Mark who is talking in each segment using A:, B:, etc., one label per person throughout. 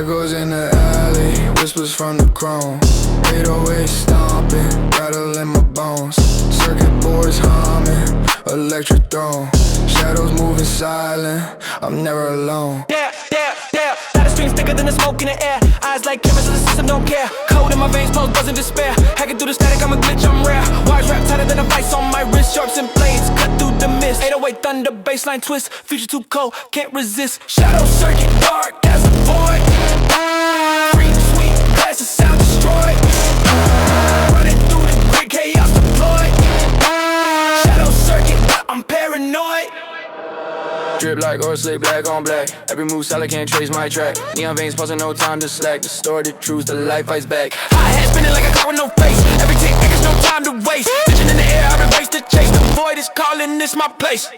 A: Echoes in the alley, whispers from the chrome. 808 stomping, rattle in my bones. Circuit boards humming, electric throne. Shadows moving silent, I'm never alone.
B: Yeah, lot of strings thicker than the smoke in the air. Eyes like cameras so the system don't care. Cold in my veins, pulse buzzing despair. Hacking through the static, I'm a glitch, I'm rare. Wires wrapped tighter than a vice on my wrist. Sharps and blades, cut through the mist. 808 thunder, baseline twist. Future too cold, can't resist. Shadow circuit, dark as a void. Freak, sweet, blast the sound destroyed. Running through the grid, chaos deployed. Shadow circuit, I'm paranoid.
A: Drip like or slip, black on black. Every move solid, can't trace my track. Neon veins pulsing, no time to slack. Distorted truths, the light fights back.
B: Hi-hat spinning like a car with no face. Every tick niggas, no time to waste. Vision in the air, I embrace the chase. The void is calling, this my place.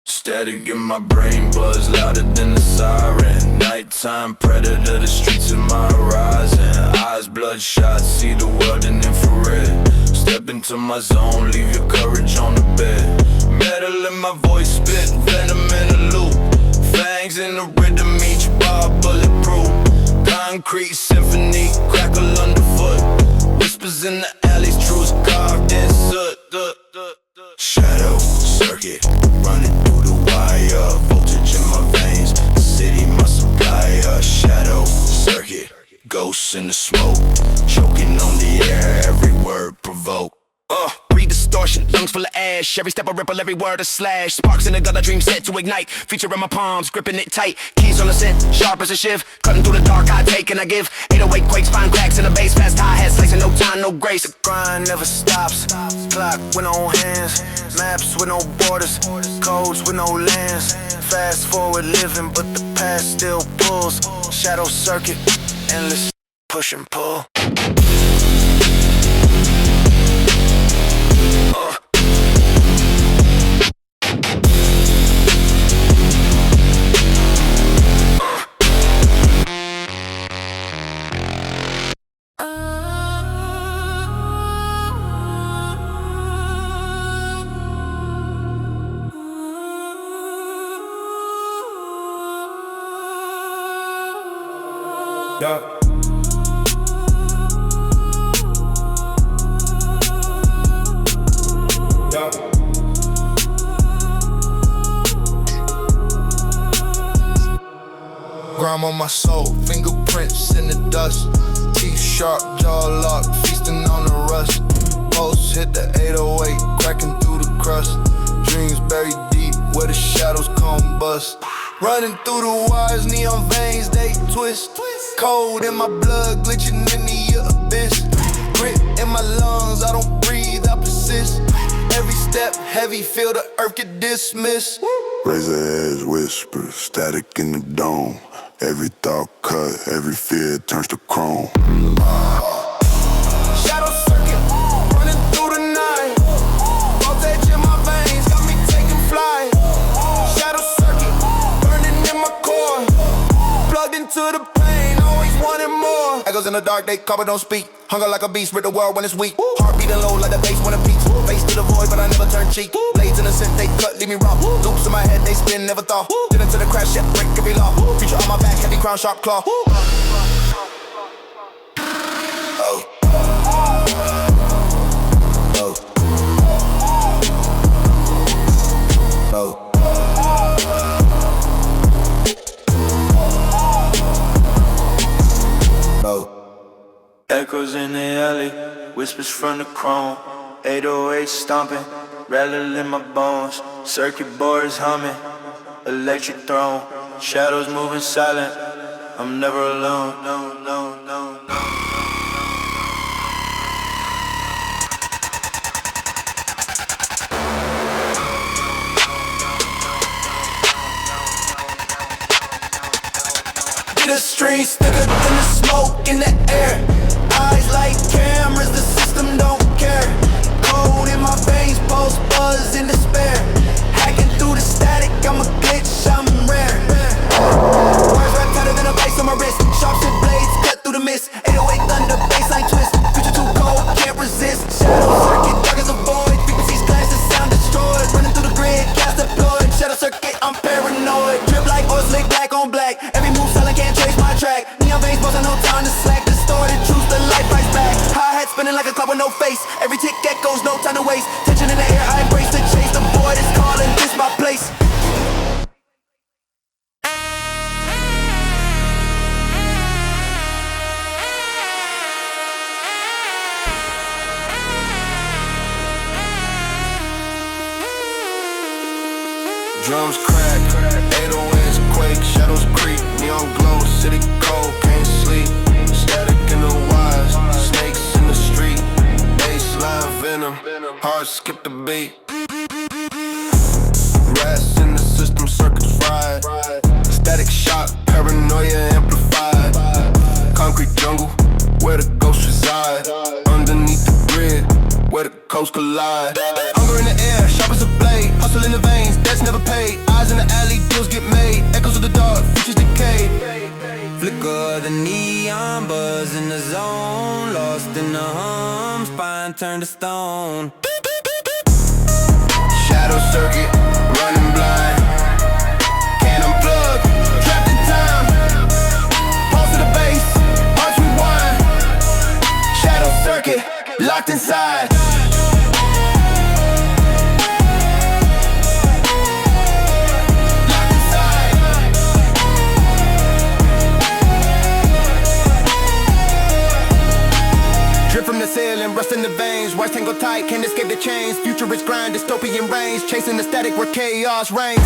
C: Static in my brain, buzz louder than the siren. Nighttime predator, the streets in my horizon. Eyes bloodshot, see the world in infrared. Step into my zone, leave your courage on the bed. Metal in my voice, spit venom in a loop. Fangs in the rhythm, each bar bulletproof. Concrete symphony, crackle underfoot. Whispers in the alleys, truths carved in soot. Shadow circuit, running through the wire. Voltage in my veins, the city my supplier. Shadow circuit, ghosts in the smoke. Choking on the air, every word provoke.
B: Breathe distortion, lungs full of ash. Every step a ripple, every word a slash. Sparks in the gutter, dream set to ignite. Feature in my palms, gripping it tight. Keys on the scent, sharp as a shiv. Cutting through the dark, I take and I give. 808 quakes, find cracks in the bass. Fast hi-hat, slicing, no time, no grace.
A: The grind never stops. Clock with no hands. Maps with no borders. Codes with no lands. Fast forward living, but the past still pulls. Shadow circuit, endless push and pull.
C: Yeah. Yeah.
A: Grime on my soul, fingerprints in the dust. Teeth sharp, jaw locked, feasting on the rust. Pulse hit the 808, cracking through the crust. Dreams buried deep where the shadows come bust. Running through the wires, neon veins, they twist. Cold in my blood, glitching in the abyss. Grit in my lungs, I don't breathe, I persist. Every step heavy, feel the earth get dismissed.
D: Razor edge whisper, static in the dome. Every thought cut, every fear turns to chrome.
A: Shadow circuit, running through the night. Voltage in my veins, got me taking flight. Shadow circuit, burning in my core. Plugged into the pain, always wanting more. Echoes in the dark, they cover, don't speak. Hunger like a beast, rip the world when it's weak. Heart beating low like the bass when it peaks. Face to the void, but I never turn cheek. Blades in the scent, they cut, leave me raw. Loops in my head, they spin, never thought. Did into the crash, yet break every law. Future on my back, heavy crown, sharp claw. Oh. Oh. Oh. Oh.
C: Echoes in the alley, whispers from the chrome. 808 stomping, rattle in my bones. Circuit boards humming, electric throne. Shadows moving silent, I'm never alone. No, no, no, no.
B: streets thicker than the smoke in the air. Eyes like cameras, the system don't care. Cold in my veins, pulse buzz in despair. Hacking through the static, I'm a glitch, I'm rare. Words rap tighter than a vice on my wrist. Sharp shit blades cut through the mist. 808 thunder, baseline twist. Future too cold, can't resist. Shadow circuit, dark as a void. Frequencies clash, the sound destroyed. Running through the grid, gas deployed. Shadow circuit, I'm paranoid. Drip like oil slick, black on black. Every move silent, can't trace my track. Neon veins, boss, no time to slack. Distorted truth, the light fights back. Hi-hat spinning like a clock with no face. Every tick echoes, no time to waste. Tension in the air, I embrace the chase. The void is calling, this my place.
A: Drums crack, 808s quake, shadows creep, neon glow, city cold, can't sleep. Static in the wires, snakes in the street, baseline venom, heart skip the beat. Rats in the system, circuits fried. Static shock, paranoia amplified. Concrete jungle, where the ghosts reside. Underneath the grid, where the coasts collide. Hunger in the air, sharp as a blade. Hustle in the veins, debts never paid. Eyes in the alley, deals get made. Echoes of the dark, futures decay.
B: Flicker the neon, buzz in the zone. Lost in the hum, spine turned to stone.
A: Shadow circuit, running blind. Can't unplug, trapped in time. Pulse to the base, arch rewind. Shadow circuit, locked inside. Drip from the ceiling, rust in the veins. Wires tangle tight, can't escape the chains. Futurist grind, dystopian range. Chasing the static where chaos reigns.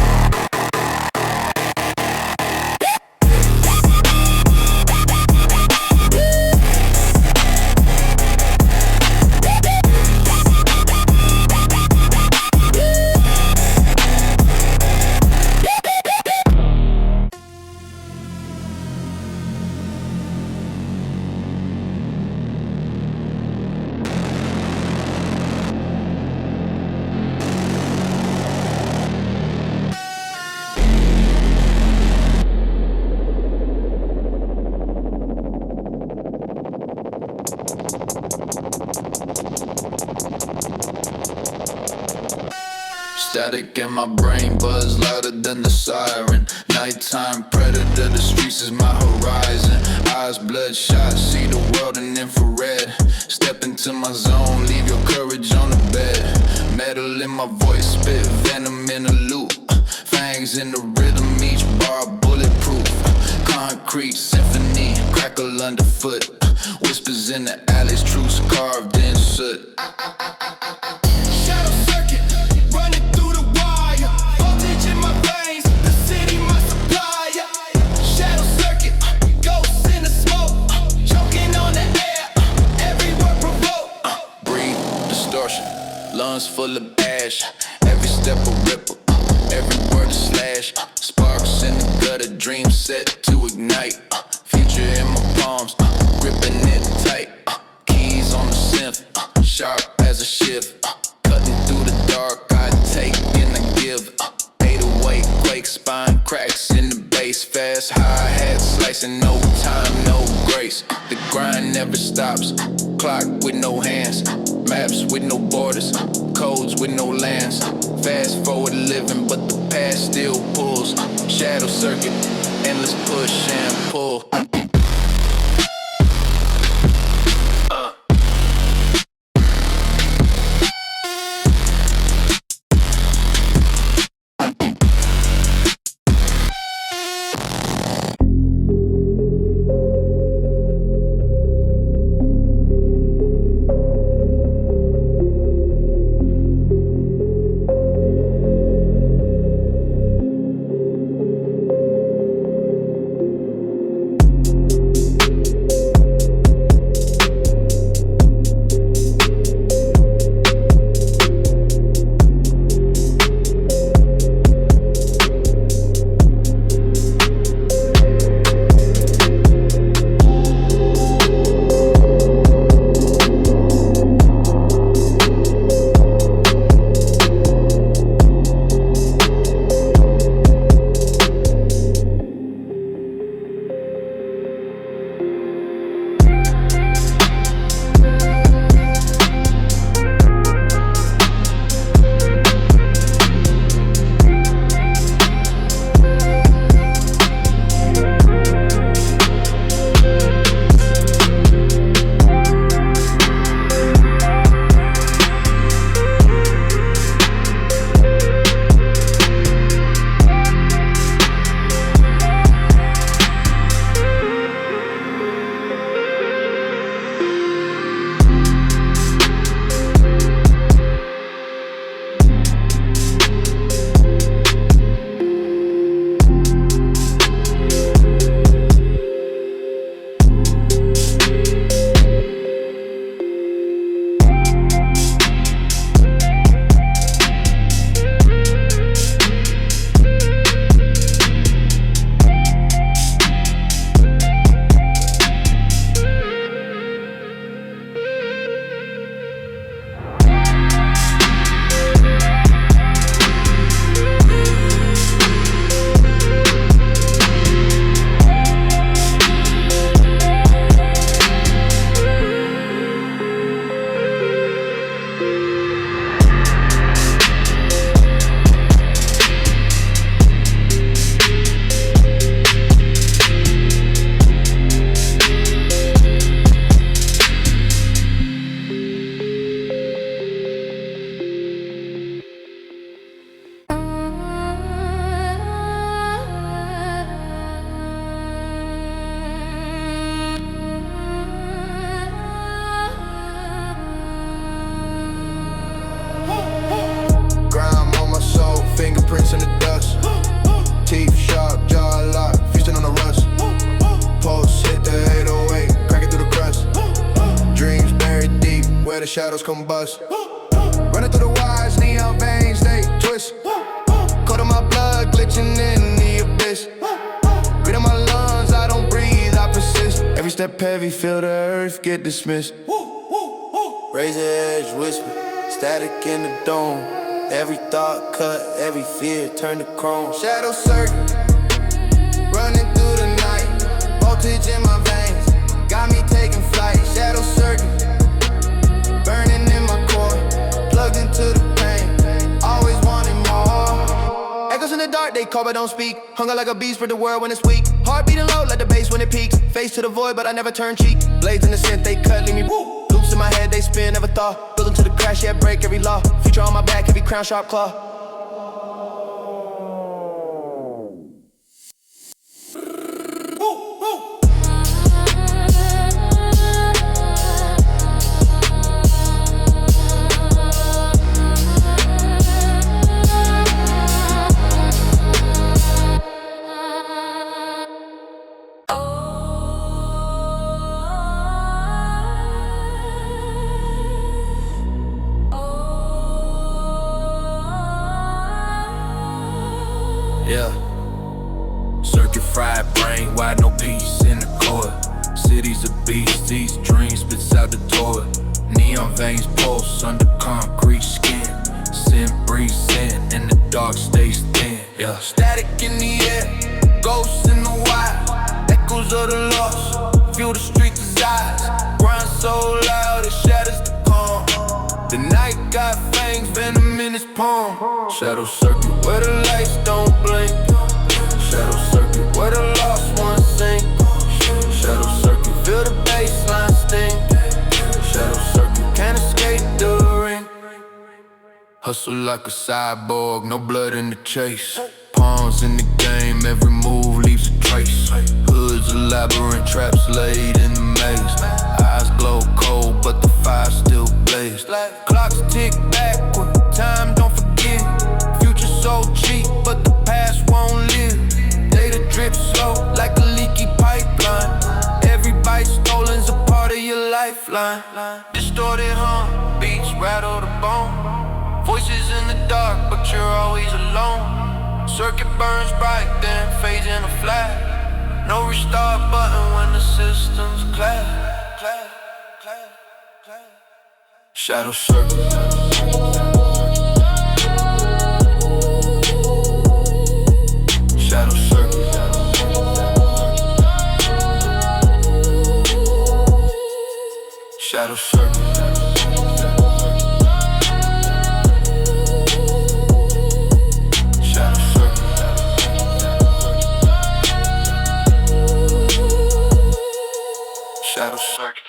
C: Static in my brain, buzz louder than the siren. Nighttime predator, the streets is my horizon. Eyes bloodshot, see the world in infrared. Step into my zone, leave your courage on the bed. Metal in my voice, spit venom in a loop. Fangs in the rhythm, each bar bulletproof. Concrete symphony, crackle underfoot. Whispers in the alleys, truths carved in soot.
B: Shadow circuit, running through the wire. Voltage in my veins, the city my supplier. Shadow circuit, ghosts in the smoke, choking on the air, every word provoke.
C: Breathe, distortion, lungs full of ash. Every step a ripple, every word a slash. Sparks in the gutter, dreams set to ignite. Future in my palms, gripping it tight. Keys on the synth, sharp as a shift. Cutting through the dark, I take and I give. 808 quake, spine cracks in the bass. Fast hi-hat slicing, no time, no grace. The grind never stops, clock with no hands. Maps with no borders, codes with no lands. Fast forward living, but the past still pulls. Shadow circuit, endless push and pull.
A: the shadows combust. Running through the wires, neon veins, they twist. Cold in my blood, glitching in the abyss. Breathe in my lungs, I don't breathe, I persist. Every step heavy, feel the earth get dismissed. Razor edge whisper, static in the dome. Every thought cut, every fear turn to chrome. Shadow circle, running through the night. Voltage in my veins, got me taking flight. Shadow circle, burning in my core. Plugged into the pain, always wanting more. Echoes in the dark, they call but don't speak. Hunger like a beast for the world when it's weak. Heart beating low like the bass when it peaks. Face to the void but I never turn cheek. Blades in the scent, they cut, leave me woo. Loops in my head, they spin, never thought. Building to the crash, yeah, break every law. Future on my back, heavy crown, sharp claw.
C: Yeah. Circuit fried brain, wide no peace in the core. Cities of beasts, these dreams spits out the door. Neon veins pulse under concrete skin. Sin breeze in the dark stays thin. Yeah. Static in the air, ghosts in the wild. Echoes of the lost, feel the streets desires. Grind so loud it shatters the calm. The night got fangs, venom in its palm. Shadow circuit where the lights don't blink. Shadow circuit where the lost ones sink. Shadow circuit, feel the baseline sting. Shadow circuit, can't escape the ring. Hustle like a cyborg, no blood in the chase. Pawns in the game, every move leaves a trace. Hoods a labyrinth, traps laid in the maze. Eyes glow cold, but the fire still blaze. Clocks tick backward, time don't forget. Future so cheap, but the past won't live. Data drips slow, like a leaky pipeline. Every bite stolen's a part of your lifeline. Distorted hum, beats rattle the bone. Voices in the dark, but you're always alone. Circuit burns bright, then fades in a flash. No restart button when the system's clash. Shadow circle. Shadow circle. Shadow circle. Shadow circuit.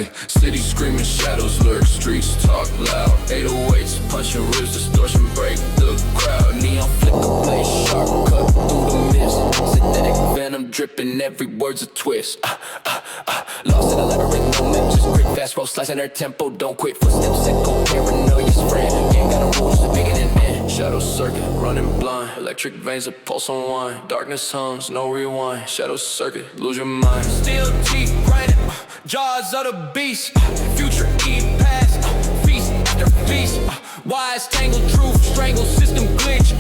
C: Ay, city screaming, shadows lurk, streets talk loud. 808s, punching ribs, distortion break the crowd. Neon flicker, blade sharp, cut through the mist. Synthetic venom dripping, every word's a twist. Lost in a labyrinth, no map, just quick, fast roll, slicing her tempo. Don't quit, footsteps echo, paranoia's friend. Ain't got a rules, bigger than men. Shadow circuit, running blind. Electric veins, a pulse on wine. Darkness hums, no rewind. Shadow circuit, lose your mind.
B: Steel teeth grinding, jaws of the beast. Future eat past, feast after feast. Wise tangled truth, strangled system glitch.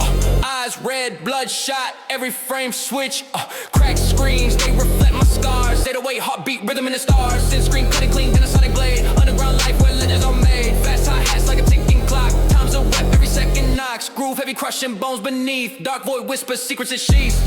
B: Eyes red, bloodshot, every frame switch. Cracked screens, they reflect my scars. 808 heartbeat, rhythm in the stars. Sin screen, cutting clean, then a sonic blade. Underground life where legends are made. Fast high hats like a ticking clock. Time's a web, every second knocks. Groove heavy, crushing bones beneath. Dark void whispers, secrets in sheaths.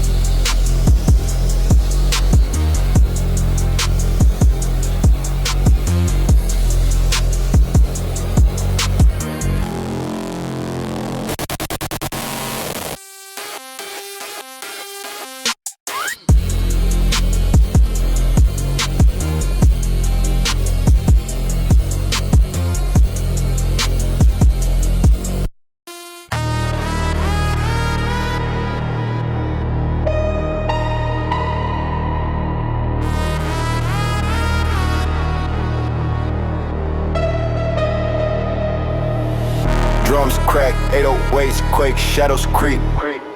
A: Drums crack, 808s quake, shadows creep.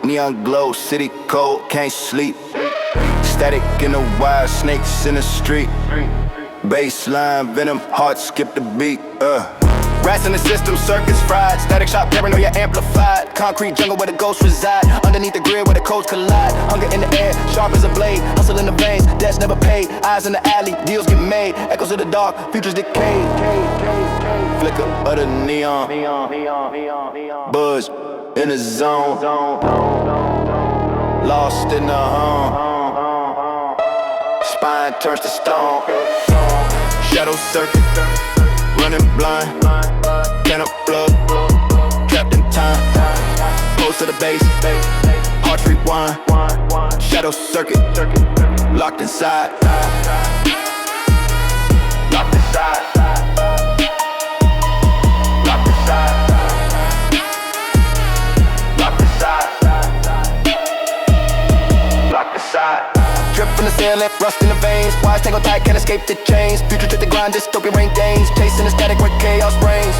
A: Neon glow, city cold, can't sleep. Static in the wild, snakes in the street. Baseline, venom, heart skip the beat. Rats in the system, circuits fried. Static shock, paranoia amplified. Concrete jungle where the ghosts reside. Underneath the grid where the codes collide. Hunger in the air, sharp as a blade. Hustle in the veins, debts never paid. Eyes in the alley, deals get made. Echoes of the dark, futures decay. Flicker of the neon. Buzz in the zone. Lost in the hum. Spine turns to stone. Shadow circuit, running blind. Can of blood, trapped in time. Close to the base, heart rewind. Shadow circuit, locked inside. Locked inside. Locked inside. Locked inside. Locked inside. Drip from the ceiling, rust in the veins. Wise tangle tight, can't escape the chains. Future to the grind, dystopian rain gains. Chasing the static where chaos reigns.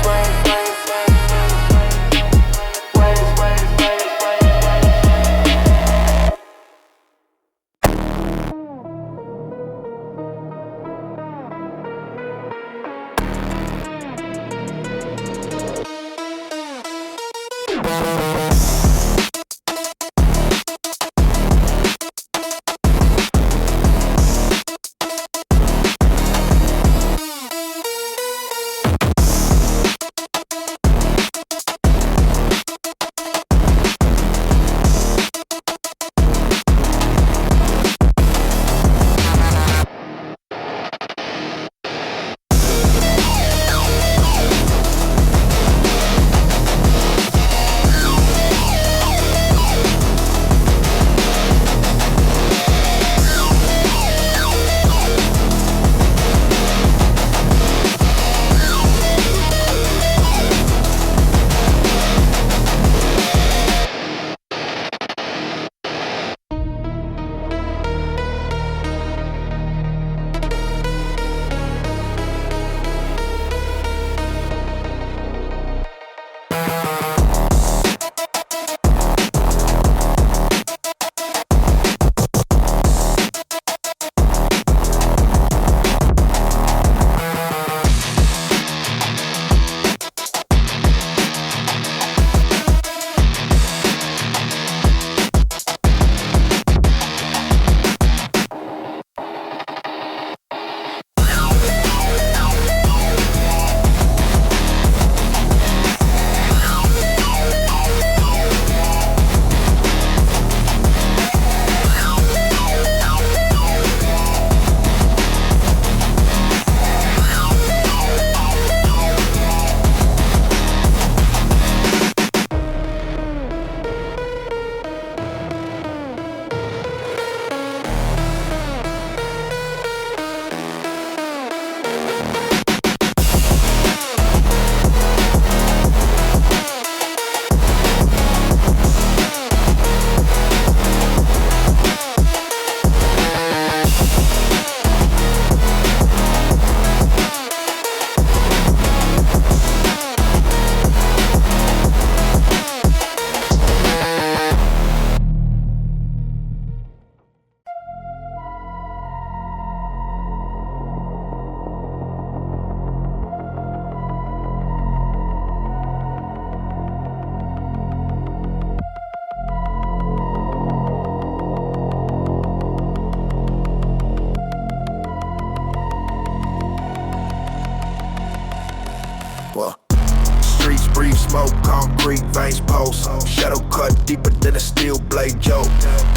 A: concrete veins pulse. Shadow cut deeper than a steel blade joke.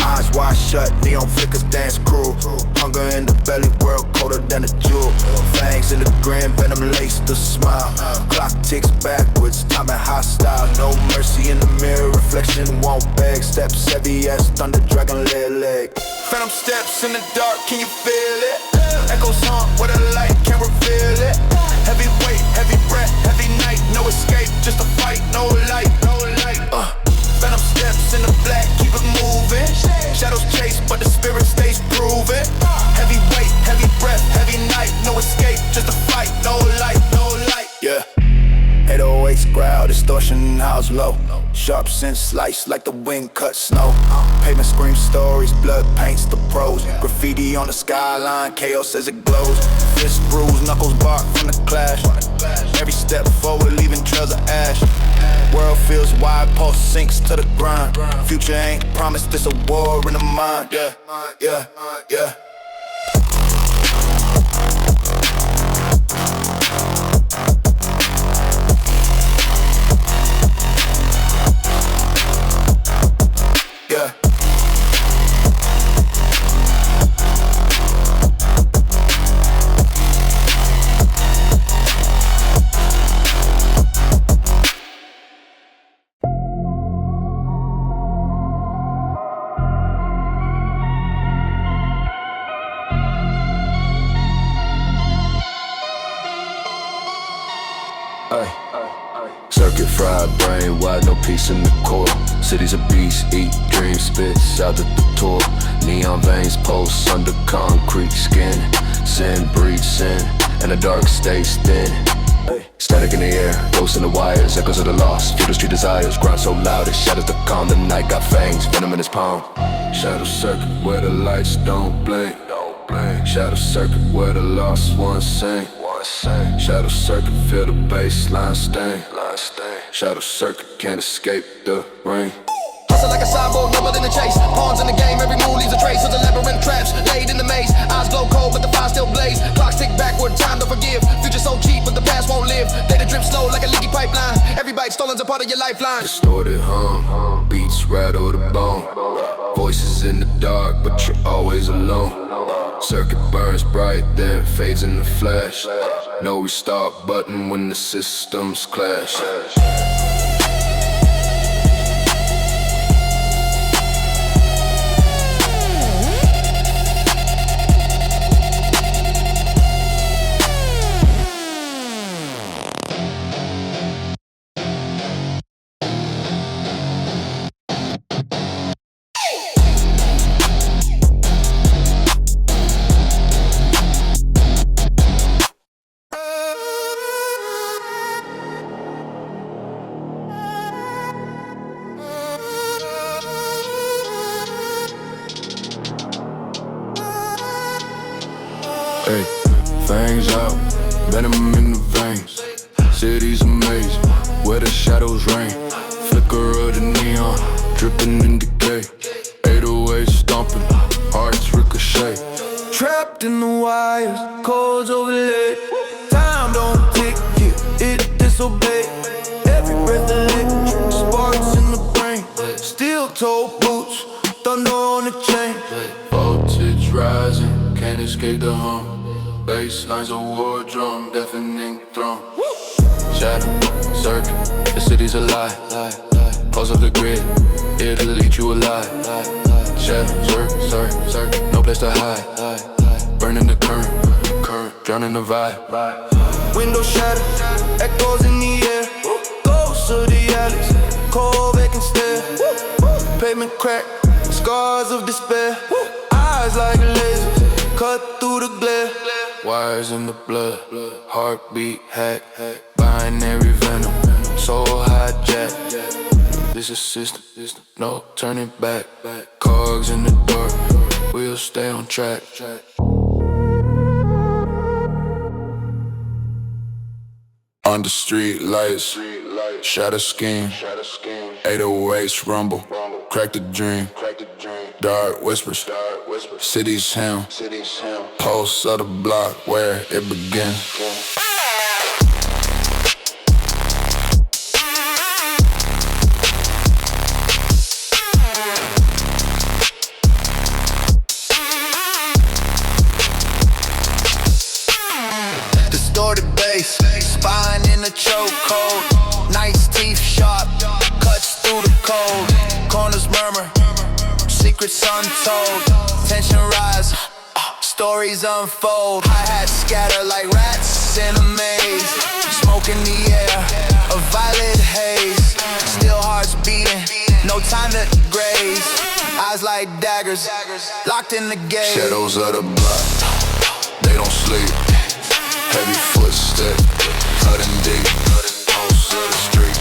A: Eyes wide shut, neon flickers dance cruel. Hunger in the belly, world colder than a jewel. Fangs in the grin, venom laced the smile. Clock ticks backwards, timing hostile. No mercy in the mirror, reflection won't beg. Steps heavy as thunder, dragon leg. Phantom steps in the dark, can you feel it? Echoes haunt where the light can't reveal it. Heavy weight, heavy breath, heavy night. No escape, just a fight, no light, no light. Phantom steps in the black, keep it moving. Shadows chase, but the spirit stays proven. Heavy weight, heavy breath, heavy night. No escape, just a fight, no light, no light. Yeah. 808's growl, distortion, house low. Sharp sense slice like the wind cut snow. Pavement screams stories, blood paints the prose. Graffiti on the skyline, chaos as it glows. Fist bruise, knuckles bark from the clash. Every step forward, leaving trails of ash. World feels wide, pulse sinks to the grind. Future ain't promised, this a war in the mind. Yeah, yeah, yeah. Yeah.
C: Circuit fried, brain wide, no peace in the core. City's a beast, eat, dream, spits out at the tour. Neon veins pulse under concrete skin. Sin breeds sin, and the dark stays thin. Static in the air, ghosts in the wires, echoes of the lost. Feel the street desires, grind so loud it shatters the calm. The night got fangs, venom in his palm. Shadow circuit where the lights don't blink. Shadow circuit where the lost ones sing. Shadow circuit, feel the baseline sting. Shadow circuit, can't escape the ring.
B: Hustle like a cyborg, numbered in the chase. Pawns in the game, every move leaves a trace. Of the labyrinth traps, laid in the maze. Eyes glow cold, but the fire still blaze. Clocks tick backward, time to forgive. Future so cheap, but the past won't live. Data drip slow like a leaky pipeline. Every bite stolen's a part of your lifeline.
C: Distorted hum, beats rattle the bone. Voices in the dark, but you're always alone. Circuit burns bright, then fades in the flash. No restart button when the systems clash. Hey, fangs out, venom in the veins. City's amazing, where the shadows reign. Flicker of the neon, dripping in decay. 808 stomping, hearts ricochet.
A: Trapped in the wires, codes overlaid. Time don't tick, yeah, it disobey. Every breath electric, sparks in the brain. Steel-toe boots, thunder on the chain.
C: Voltage rising, can't escape the hum. Bass lines a war drum, deafening thrum. Shadow, circuit, the city's alive. Pulse of the grid, it'll eat you alive. Shadow, circuit, no place to hide. Burning the current, drowning the vibe.
A: Window shattered, echoes in the air. Ghosts of the alleys, cold vacant stare. Pavement crack, scars of despair. Eyes like lasers, cut through the glare.
C: Wires in the blood, heartbeat hack. Binary venom, soul hijack. This is system, no turning back. Cogs in the dark, we'll stay on track. Under street lights, shadow scheme. 808s rumble, crack the dream. Dark whispers, city's hymn. Pulse of the block where it begins.
A: distorted bass, spine in the chokehold. Nice teeth sharp, cuts through the cold. Corners murmur, secrets untold. Tension rise, stories unfold. Hi-hats scatter like rats in a maze. Smoke in the air, a violet haze. Still hearts beating, no time to graze. Eyes like daggers, locked in the gaze.
C: Shadows of the block, they don't sleep. Heavy footstep, cutting deep. Pulse of the street,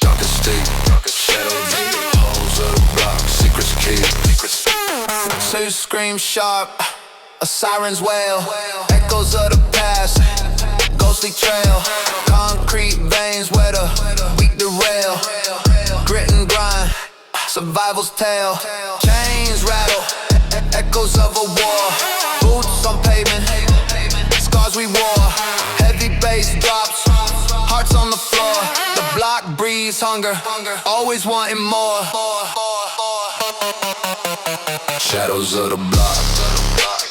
C: dark and steep. Shadow deep, holes of the block, secrets keep.
A: Two scream sharp, a siren's wail. Echoes of the past, ghostly trail. Concrete veins where the weak derail. Grit and grind, survival's tale. Chains rattle, echoes of a war. Boots on pavement, scars we wore. Heavy bass drops, hearts on the floor. The block breathes hunger, always wanting more.
C: Shadows of the block,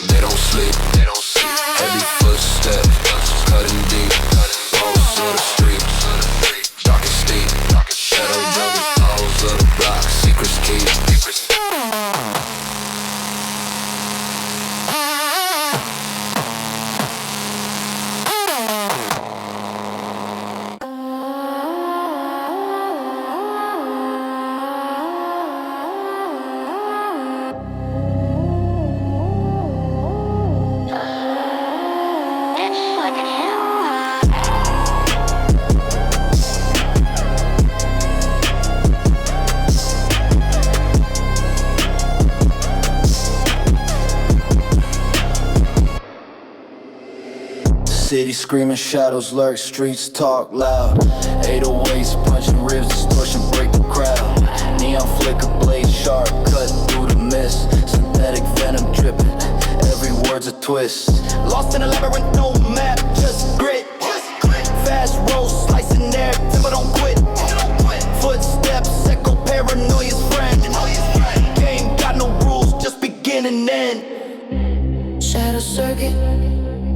C: they don't sleep. Heavy footstep, cutting deep. Pulse of the street, dark and steep. Shadows of the holes of the block, secrets keep.
E: City screaming, shadows lurk, streets talk loud. 808s punching ribs, distortion break the crowd. Neon flicker, blade sharp, cut through the mist. Synthetic venom dripping, every word's a twist.
B: Lost in a labyrinth, no map, just grit. Fast roll, slicing air, tempo don't quit. Footsteps, echo paranoia's friend. Game got no rules, just begin and end.
F: Shadow circuit,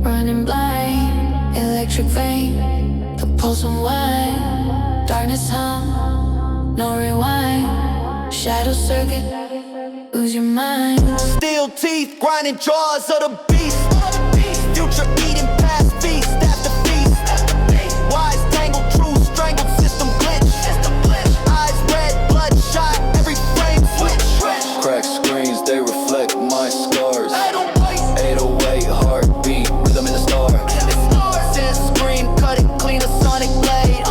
F: running blind. Electric vein, the pulse unwind. Darkness hum, no rewind. Shadow circuit, lose your mind.
B: Steel teeth, grinding jaws of the beast. Future eating past feast after feast. Wise tangled, true strangled, system glitch. Eyes red, bloodshot, every frame switch.
E: Cracked screens, they reflect my scars. 808 heartbeat, rhythm in the star.
B: Sense screen, cut it clean, a sonic blade.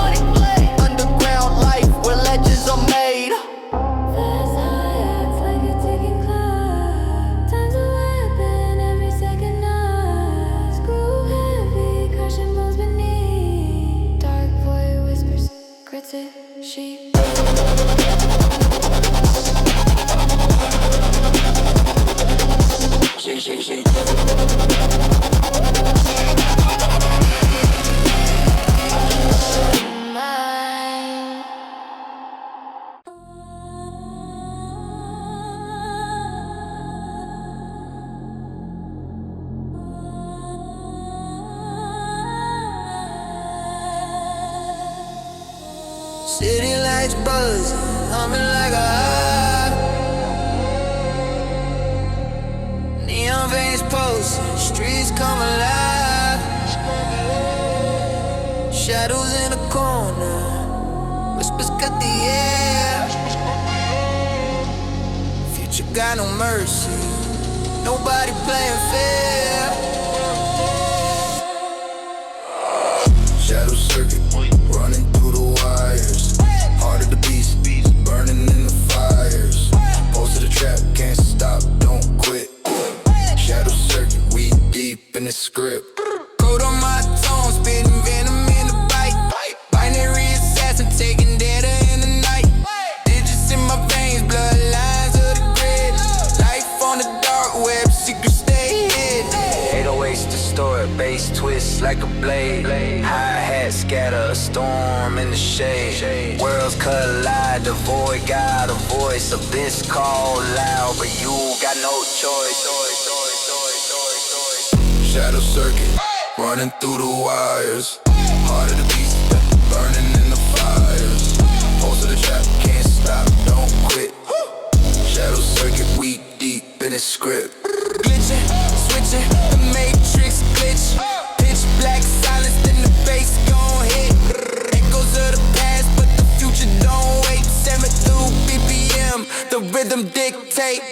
B: Underground life where legends are made.
F: Fast high acts like a ticking clock. Time's a weapon, every second knock. Screw heavy, crushing bones beneath. Dark void whispers, grits it, sheep.
A: City lights buzzing, humming like a hive. Neon veins pulsing, streets come alive. Shadows in the corner, whispers cut the air. Future got no mercy, nobody playing fair.
C: Shadow circuit, running through the wires. Heart of the beast, burning in the fires. Pulse of the trap, can't stop, don't quit. Shadow circuit, we deep in the script.
A: Coat on my tongue, spitting venom in the bite. Binary assassin, taking data in the night. Digits in my veins, bloodlines of the grid. Life on the dark web, secrets stay hid.
E: 808s distort, bass twists like a blade. Hi-hat scatter, a storm in the shade. Worlds collide, the void got a voice. Abyss call loud, but you got no choice.
C: Shadow circuit,
A: running through the wires. Heart of the beast, burning in the fires. Pulse of the trap, can't stop, don't quit. Shadow circuit, we deep in the script.
B: Glitching, switching, the matrix glitch. Pitch black silence, then the bass gon' hit. Echoes of the past, but the future don't wait. 7 through BPM, the rhythm dictate.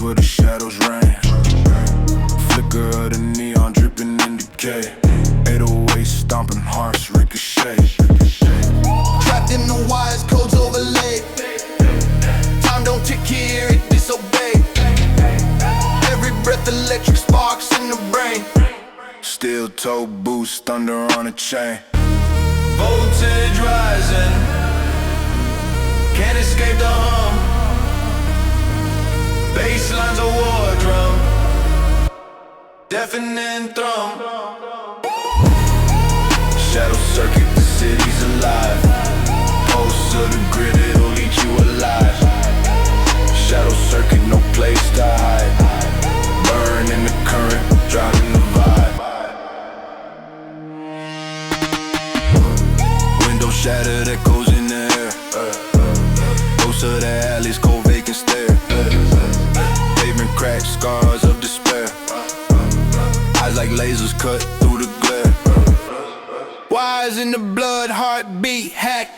C: days where the shadows reign. Flicker of the neon dripping in decay. 808 stomping hearts ricochet.
A: Trapped in the wires, codes overlaid. Time don't tick here, it disobey. Every breath electric sparks in the brain.
C: Steel toe boots, thunder on a chain.
B: Voltage rising, can't escape the hum. Bassline's a war drum, deafening thrum.
C: Shadow circuit, the city's alive. Pulse of the grid, it'll eat you alive. Shadow circuit, no place to hide. Burn in the current, drowning the vibe. Window shattered, echoes in the air. Ghosts of the alleys, cold vacant stare. Pavement cracks, scars of despair. Eyes like lasers cut through the glare.
B: Wires in the blood, heartbeat hacked.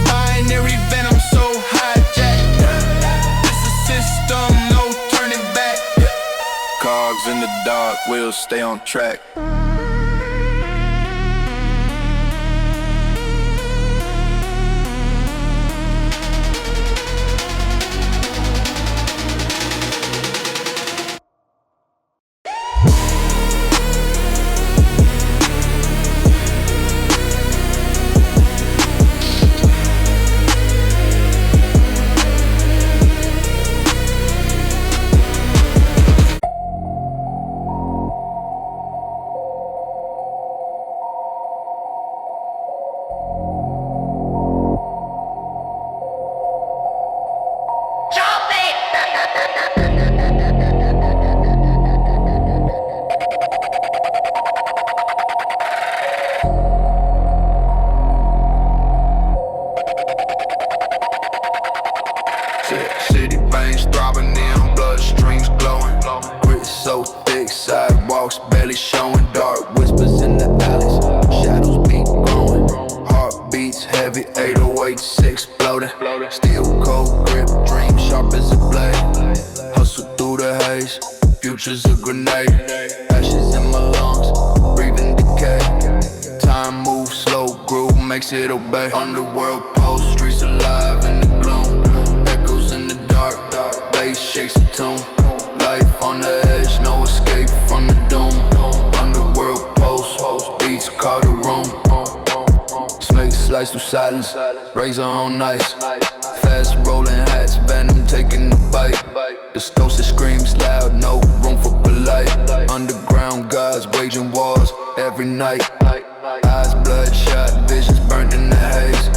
B: Binary venom so hijacked. It's a system, no turning back.
C: Cogs in the dark, we'll stay on track.
A: City veins throbbing, neon bloodstreams glowing. Grit so thick, sidewalks barely showing. Dark whispers in the alleys, shadows beat growing. Heartbeats heavy, 808s exploding. Steel cold grip, dream sharp as a blade. Hustle through the haze, future's a grenade. Ashes in my lungs, breathing decay. Time moves slow, groove makes it obey. Underworld pulse, streets alive in the gloom. Echoes in the dark, bass shakes the tune. Life on the edge, no escape from the doom. Underworld pulse, beats call the room. Snake slice through silence, razor on ice. Fast rolling hats, venom taking the bite. Distorted screams loud, no room for polite. Underground gods waging wars every night. Eyes bloodshot, visions burnt in the haze.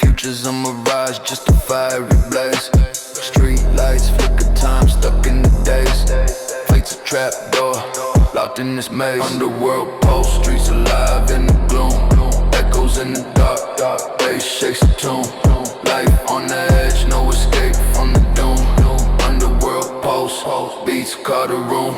A: Futures a mirage, just a fiery blaze. Street lights flicker, time stuck in the days. Fate's a trap door, locked in this maze. Underworld pulse, streets alive in the gloom. Echoes in the dark, bass shakes the tune. Life on the edge, no escape from the doom. Underworld pulse, beats call the room.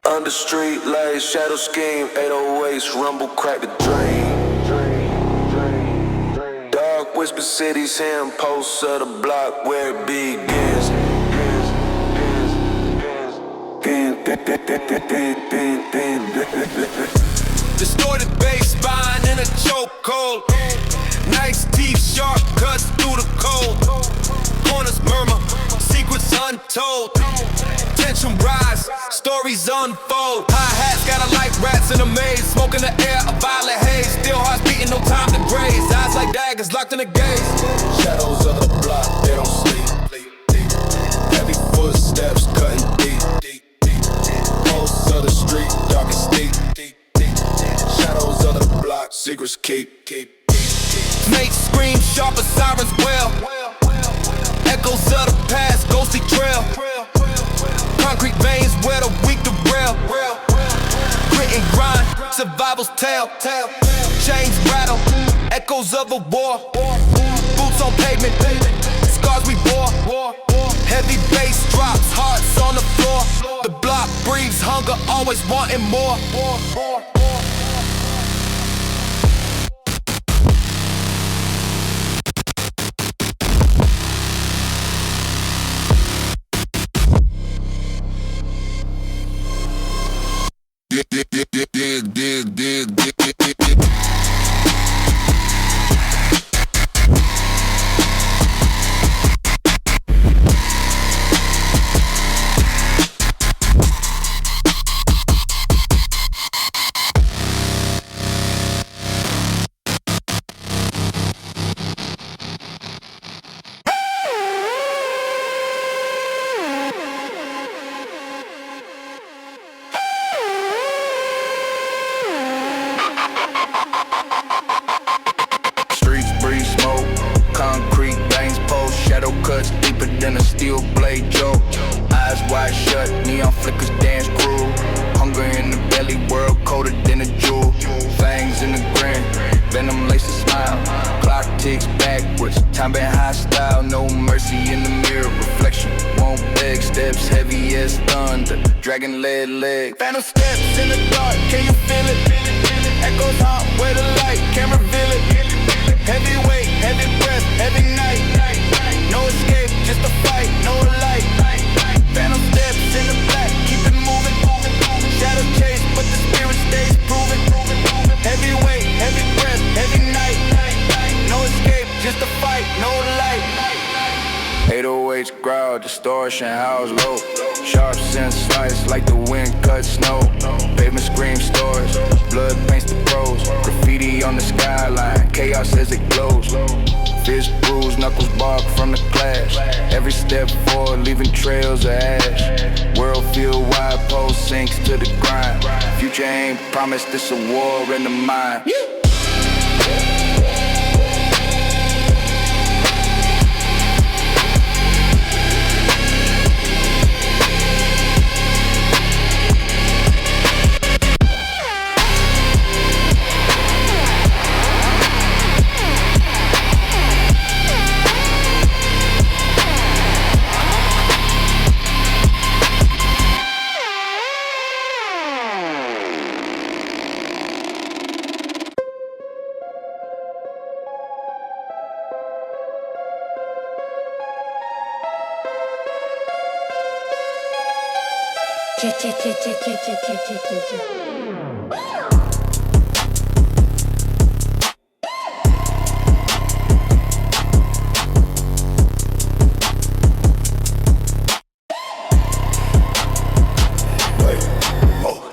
C: Under street lights, shadow scheme, 808s, rumble, crack the drain. Dark whisper cities, him posts of the block where it begins.
B: Distorted bass spine in a chokehold. Nice teeth, sharp cuts through the cold. Corners murmur, secrets untold. Tension rise, stories unfold. Hi-hats got a light rats in a maze. Smoke in the air, a violet haze. Still hearts beating, no time to graze. Eyes like daggers locked in the gaze.
C: Shadows of the block, they don't sleep. Heavy footsteps cutting deep. Pulse of the street, dark and steep. Shadows of the block, secrets keep.
B: Mates scream, sharp as sirens wail. Echoes of the past, ghostly trail. Concrete veins where the weak derail. Grit and grind, survival's tale. Chains rattle, echoes of a war. Boots on pavement, scars we bore.
A: Heavy bass drops, hearts on the floor. The block breathes hunger, always wanting more. Streets breathe smoke, concrete veins pulse, shadow cuts deeper than a steel blade joke. Eyes wide shut, neon flickers dance cruel. Hunger in the belly, world colder than a jewel. Fangs in the grin, venom laces smile. Clock ticks backwards, time been hostile. No mercy in the mirror, reflection won't beg. Steps heavy as thunder, dragon led leg. Phantom steps in the dark, can you feel it? Echoes haunt where the light can reveal it. Heavy weight, heavy breath, heavy night. No escape, just a fight, no light. Phantom steps in the black, keep it moving. Shadow chase, but the spirit stays proven. Heavy weight, heavy breath, heavy night. No escape, just a fight, no light. 808's growl, distortion, house low. Sharp sense slice like the wind cuts snow. Pavement scream stores, blood paints the pros. Graffiti on the skyline, chaos as it glows. Fist bruised, knuckles bark from the clash. Every step forward, leaving trails of ash. World feel wide, pole sinks to the grind. Future ain't promised, this a war in the mind.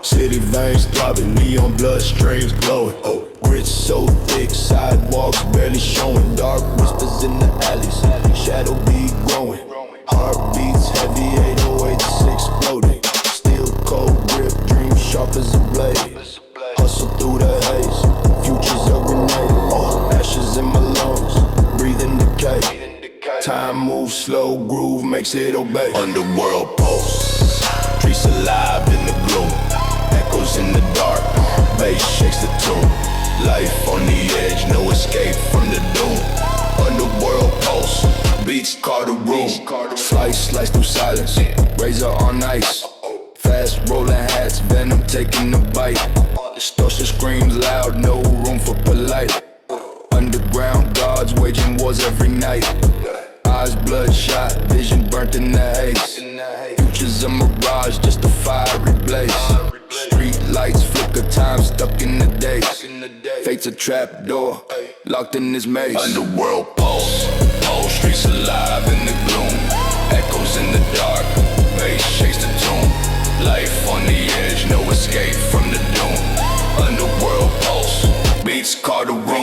D: City veins throbbing, neon blood streams glowing. Grit so thick, sidewalks barely showing. Dark whispers in the alleys, shadow be growing. Heartbeats heavy, 808s exploding. Steel cold grip, dream sharp as a blade. Hustle through the haze, futures a grenade. Ashes in my lungs, breathing decay. Time moves slow, groove makes it obey. Underworld pulse, streets alive in the gloom. Echoes in the dark, bass shakes the tune. Life on the edge, no escape from the doom. Underworld pulse, beats call the room. Slice through silence, razor on ice. Fast rolling hats, venom taking a bite. Distortion screams loud, no room for polite. Underground guards waging wars every night. Eyes bloodshot, vision burnt in the haze. Future's a mirage, just a fiery blaze. Street lights flicker, time stuck in the days. Fate's a trap door, locked in this maze. Underworld pulse, whole streets alive in the gloom. Echoes in the dark, bass shakes the tune. Life on the edge, no escape from the doom. Underworld pulse, beats call the room.